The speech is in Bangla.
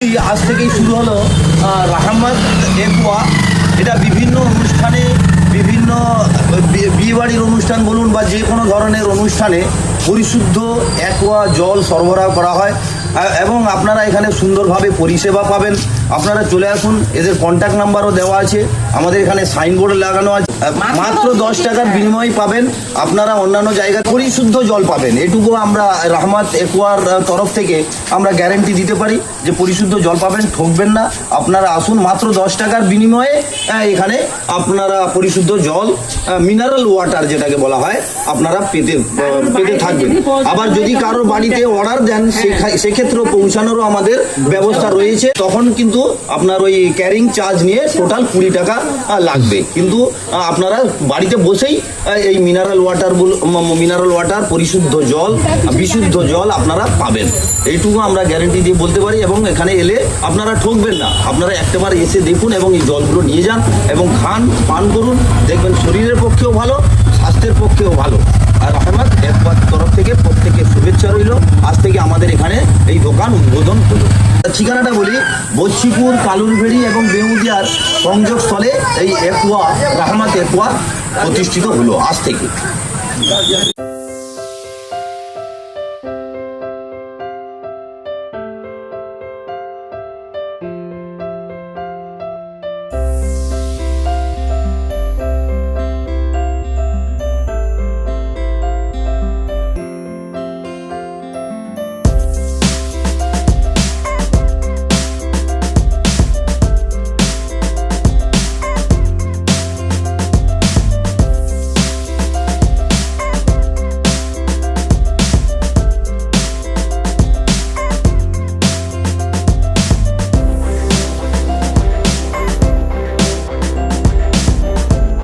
আজ থেকেই শুরু হলো রাহমাত একোয়া। এটা বিভিন্ন অনুষ্ঠানে, বিভিন্ন বিয়েবাড়ির অনুষ্ঠান বলুন বা যে কোনো ধরনের অনুষ্ঠানে পরিশুদ্ধ একোয়া জল সরবরাহ করা হয় এবং আপনারা এখানে সুন্দরভাবে পরিষেবা পাবেন। আপনারা চলে আসুন, এদের কন্ট্যাক্ট নাম্বারও দেওয়া আছে, আমাদের এখানে সাইনবোর্ড লাগানো আছে। মাত্র 10 টাকার বিনিময় পাবেন আপনারা অন্যান্য জায়গায় পরিশুদ্ধ জল পাবেন। এটুকু আমরা রাহমাত একোয়ার তরফ থেকে আমরা গ্যারেন্টি দিতে পারি যে পরিশুদ্ধ জল পাবেন, ঠকবেন না। আপনারা আসুন, মাত্র 10 টাকার বিনিময়ে এখানে আপনারা পরিশুদ্ধ জল, মিনারেল ওয়াটার যেটাকে বলা হয়, আপনারা পেতে থাকবেন। আবার যদি কারোর বাড়িতে অর্ডার দেন সেক্ষেত্রেও পৌঁছানোরও আমাদের ব্যবস্থা রয়েছে। তখন কিন্তু আপনার ওই ক্যারিং চার্জ নিয়ে টোটাল 20 টাকা লাগবে, কিন্তু আপনারা বাড়িতে বসেই এই মিনারেল ওয়াটার পরিশুদ্ধ জল, বিশুদ্ধ জল আপনারা পাবেন। এইটুকু আমরা গ্যারেন্টি দিয়ে বলতে পারি। এবং এখানে এলে আপনারা ঠকবেন না, আপনারা একটাবার এসে দেখুন এবং এই জলগুলো নিয়ে যান এবং খান, পান করুন, দেখবেন শরীরের পক্ষেও ভালো, স্বাস্থ্যের পক্ষেও ভালো। আর রাহমাত একোয়ার তরফ থেকে প্রত্যেকের শুভেচ্ছা রইল। আজ থেকে আমাদের এখানে এই দোকান উদ্বোধন হলো। ঠিকানাটা বলি, বচ্চিপুর, কালুরভেড়ি এবং বেউদিয়ার সংযোগস্থলে এই একোয়া, রাহমাত একোয়া প্রতিষ্ঠিত হলো আজ থেকে।